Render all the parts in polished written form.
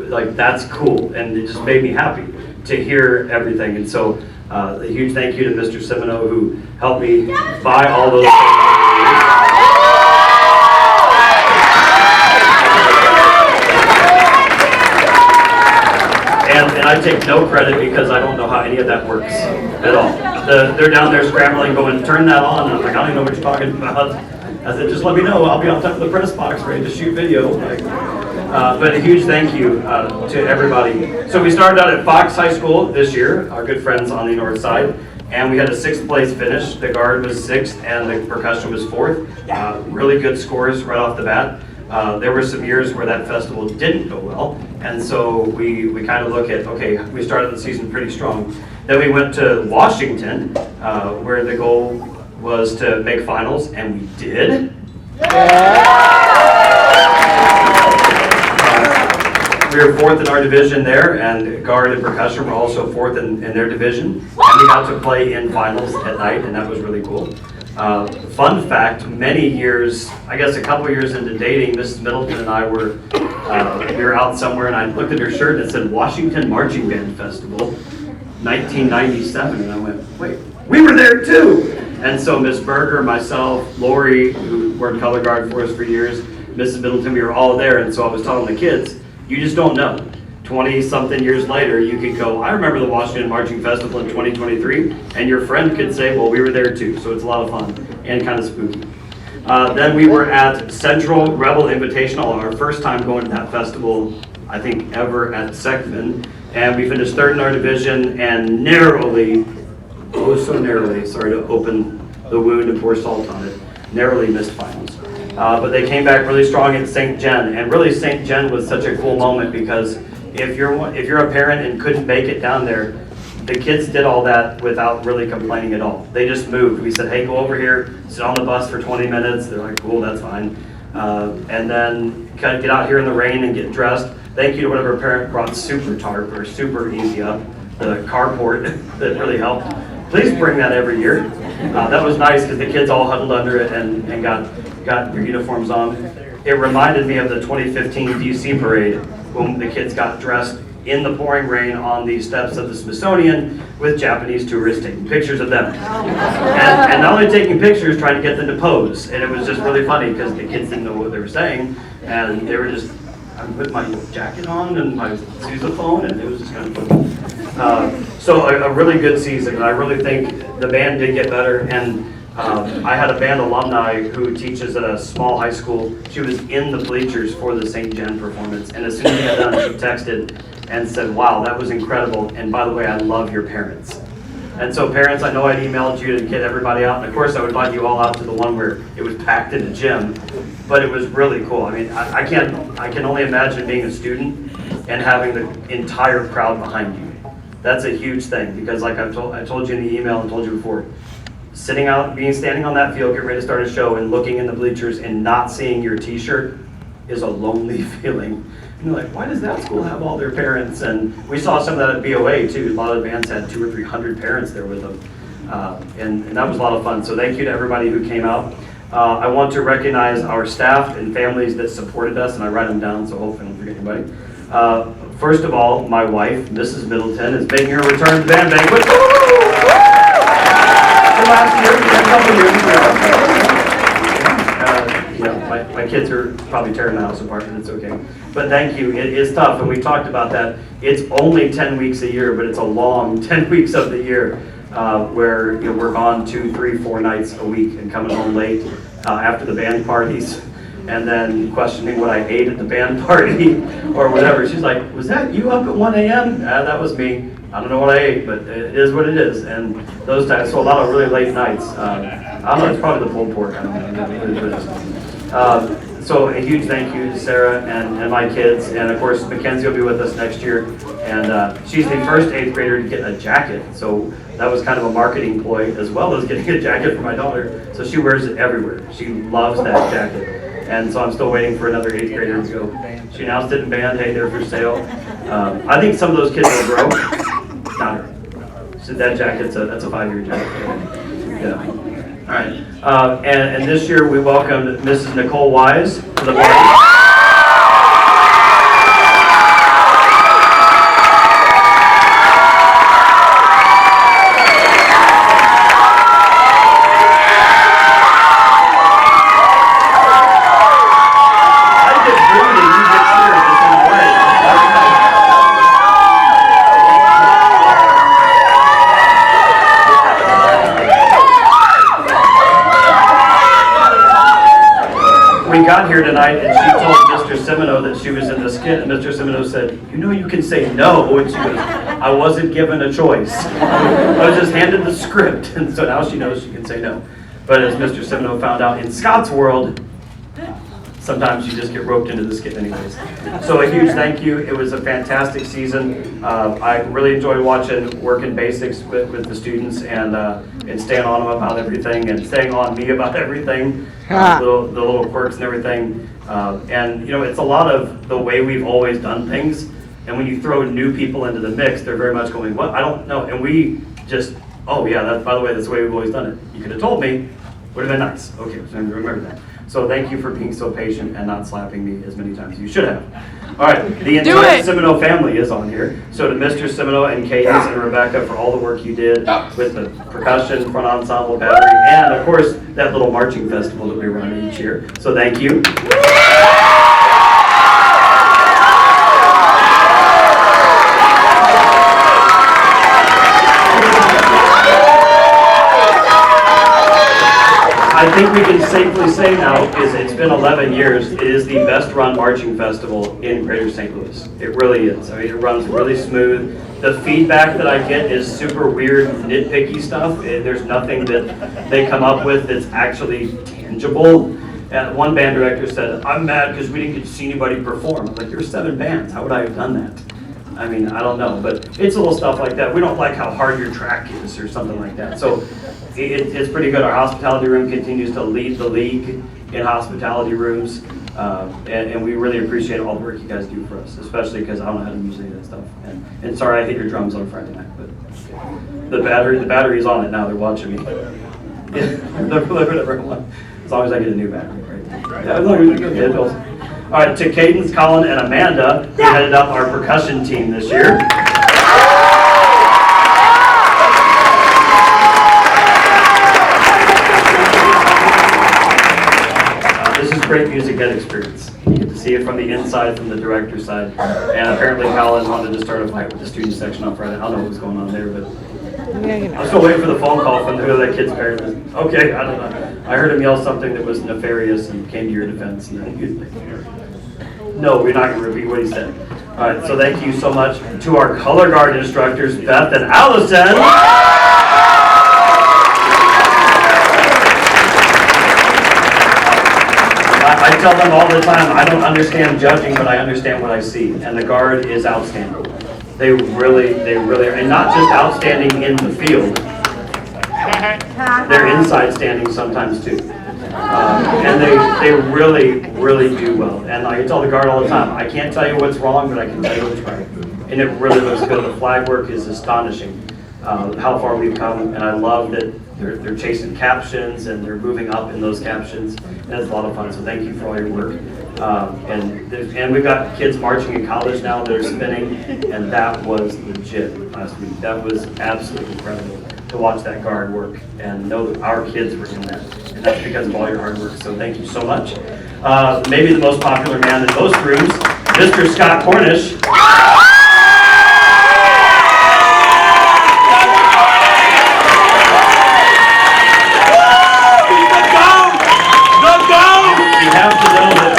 like, that's cool, and it just made me happy to hear everything. And so a huge thank you to Mr. Semino, who helped me buy all those things. And I take no credit because I don't know how any of that works at all. They're down there scrambling, going, turn that on. And I'm like, I don't even know what you're talking about. I said, just let me know. I'll be on top of the press box ready to shoot video. Like, but a huge thank you to everybody. So we started out at Fox High School this year, our good friends on the north side. And we had a 6th place finish. The guard was 6th and the percussion was 4th. Really good scores right off the bat. There were some years where that festival didn't go well, and so we kind of look at, okay, we started the season pretty strong. Then we went to Washington, where the goal was to make finals, and we did. We were 4th in our division there, and guard and percussion were also 4th in their division, and we got to play in finals at night, and that was really cool. Fun fact, many years, I guess a couple years into dating, Mrs. Middleton and I were, we were out somewhere, and I looked at her shirt and it said Washington Marching Band Festival, 1997, and I went, wait, we were there too! And so Miss Berger, myself, Lori, who worked color guard for us for years, Mrs. Middleton, we were all there, and so I was telling the kids, you just don't know. 20-something years later, you could go, I remember the Washington Marching Festival in 2023, and your friend could say, well, we were there too, so it's a lot of fun and kind of spooky. Then we were at Central Rebel Invitational, our first time going to that festival, I think, ever at Seckman, and we finished 3rd in our division and narrowly, oh so narrowly, sorry to open the wound and pour salt on it, narrowly missed finals. But they came back really strong at St. Gen, and really St. Gen was such a cool moment because if you're a parent and couldn't make it down there, the kids did all that without really complaining at all. They just moved. We said, hey, go over here, sit on the bus for 20 minutes. They're like, cool, that's fine. And then kind of get out here in the rain and get dressed. Thank you to whatever parent brought Super Tarp or Super Easy Up, the carport that really helped. Please bring that every year. That was nice because the kids all huddled under it and got their uniforms on. It reminded me of the 2015 DC parade when the kids got dressed in the pouring rain on the steps of the Smithsonian with Japanese tourists taking pictures of them. And not only taking pictures, trying to get them to pose. And it was just really funny because the kids didn't know what they were saying. And they were just, I put my jacket on and my sousaphone, and it was just kind of fun. So a really good season, and I really think the band did get better. And I had a band alumni who teaches at a small high school. She was in the bleachers for the St. Gen performance, and as soon as we got done, she texted and said, wow, that was incredible, and by the way, I love your parents. And so parents, I know I'd emailed you to get everybody out, and of course I would invite you all out to the one where it was packed in the gym, but it was really cool. I mean, I can only imagine being a student and having the entire crowd behind you. That's a huge thing, because like I told you in the email and told you before, standing on that field, getting ready to start a show and looking in the bleachers and not seeing your t-shirt is a lonely feeling. And you're like, why does that school have all their parents? And we saw some of that at BOA too. A lot of bands had 200 or 300 parents there with them. And that was a lot of fun. So thank you to everybody who came out. I want to recognize our staff and families that supported us, and I write them down, so hopefully I don't forget anybody. First of all, my wife, Mrs. Middleton, is making her return to the band banquet. Last year, a couple years ago. My kids are probably tearing the house apart, and it's okay. But thank you. It is tough, and we talked about that. It's only 10 weeks a year, but it's a long 10 weeks of the year where we're gone 2, 3, 4 nights a week and coming home late after the band parties, and then questioning what I ate at the band party or whatever. She's like, was that you up at 1 a.m.? That was me. I don't know what I ate, but it is what it is. And those times, so a lot of really late nights. I don't know, it's probably the pulled pork. I don't know. So a huge thank you to Sarah and my kids. And of course, Mackenzie will be with us next year. And she's the first 8th grader to get a jacket. So that was kind of a marketing ploy, as well as getting a jacket for my daughter. So she wears it everywhere. She loves that jacket. And so I'm still waiting for another 8th grader to go. She announced it in band, hey, they're for sale. I think some of those kids will grow. Not her. So that jacket's that's a 5-year jacket. Yeah. All right. And this year we welcomed Mrs. Nicole Wise to the party. Mr. Semino said, "You know you can say no," and she goes, "I wasn't given a choice. I was just handed the script," and so now she knows she can say no. But as Mr. Semino found out, in Scott's world, sometimes you just get roped into the skit anyways. So a huge thank you. It was a fantastic season. I really enjoyed watching Working Basics with the students and staying on them about everything and staying on me about everything, the little quirks and everything. And you know, it's a lot of the way we've always done things. And when you throw new people into the mix, they're very much going, "What? I don't know." And we just, "Oh yeah, that's, by the way, that's the way we've always done it. You could have told me. Would have been nice." Okay, so remember that. So thank you for being so patient and not slapping me as many times as you should have. All right, the entire Semino family is on here. So to Mr. Semino and Cadence and Rebecca for all the work you did with the percussion, front ensemble, battery, and of course that little marching festival that we run each year. So thank you. I think we can safely say now, because it's been 11 years, it is the best run marching festival in Greater St. Louis. It really is. I mean, it runs really smooth. The feedback that I get is super weird, nitpicky stuff. There's nothing that they come up with that's actually tangible. And one band director said, "I'm mad because we didn't get to see anybody perform." I'm like, "There's 7 bands. How would I have done that?" I mean, I don't know, but it's little stuff like that. We don't like how hard your track is or something like that. So it's pretty good. Our hospitality room continues to lead the league in hospitality rooms, and we really appreciate all the work you guys do for us, especially because I don't know how to use any of that stuff. And sorry I hit your drums on Friday night, but the battery's on it now. They're watching me. Whatever. As long as I get a new battery, right? Yeah, as long as it goes. All right, to Cadence, Colin, and Amanda, who headed up our percussion team this year. This is great music ed experience. You get to see it from the inside, from the director's side. And apparently Colin wanted to start a fight with the student section on Friday. I don't know what was going on there, but I'm still waiting for the phone call from who that kid's parent is. Okay, I don't know. I heard him yell something that was nefarious and came to your defense. And then he was like, "No, we're not going to repeat what he said." All right, so thank you so much to our color guard instructors, Beth and Allison. I tell them all the time, I don't understand judging, but I understand what I see. And the guard is outstanding. They really are. And not just outstanding in the field. They're inside standing sometimes too. And they really do well. And I tell the guard all the time, I can't tell you what's wrong, but I can tell you what's right. And it really looks good. The flag work is astonishing, how far we've come. And I love that they're chasing captions and they're moving up in those captions. And it's a lot of fun. So thank you for all your work. And we've got kids marching in college now that are spinning, and that was legit last week. That was absolutely incredible to watch that guard work and know that our kids were in that. And that's because of all your hard work. So thank you so much. Maybe the most popular man in most rooms, Mr. Scott Cornish.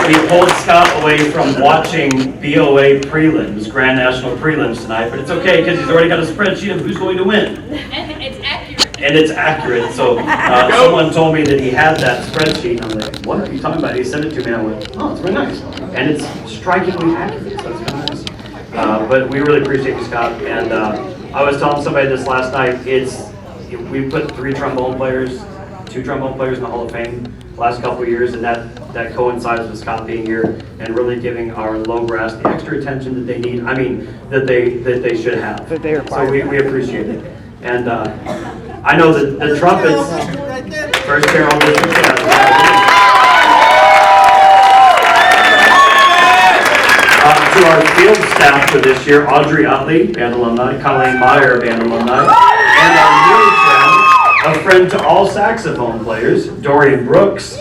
We pulled Scott away from watching BOA prelims, Grand National prelims tonight, but it's okay because he's already got a spreadsheet of who's going to win. And it's accurate. And it's accurate. So someone told me that he had that spreadsheet, and I'm like, "What are you talking about?" He sent it to me, and I went, "Oh, it's very nice." And it's strikingly accurate, so it's kind of nice. But we really appreciate you, Scott. And I was telling somebody this last night, we put 3 trombone players, 2 trombone players in the Hall of Fame last couple of years, and that coincides with Scott being here and really giving our low brass the extra attention that they need. I mean, that they should have. That they require. So we appreciate it. And I know that the trumpets, First Carol, to our field staff for this year, Audrey Utley, band alumni, Colleen Meyer, band alumni, and our new friend, a friend to all saxophone players, Dorian Brooks.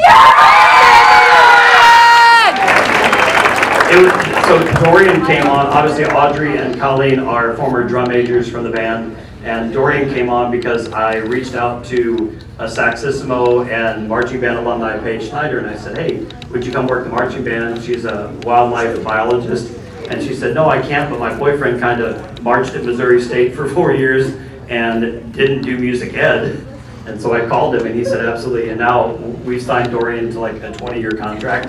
So Dorian came on. Obviously Audrey and Colleen are former drum majors from the band, and Dorian came on because I reached out to a saxissimo and marching band alumni, Paige Schneider, and I said, "Hey, would you come work the marching band?" She's a wildlife biologist, And she said, no, I can't, but my boyfriend kind of marched at Missouri State for 4 years and didn't do music ed. And so I called him and he said, absolutely. And now we've signed Dorian to like a 20-year contract.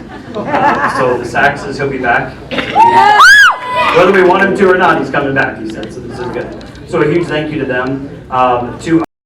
So the sax says he'll be back. Whether we want him to or not, he's coming back, he said. So this is good. So a huge thank you to them. To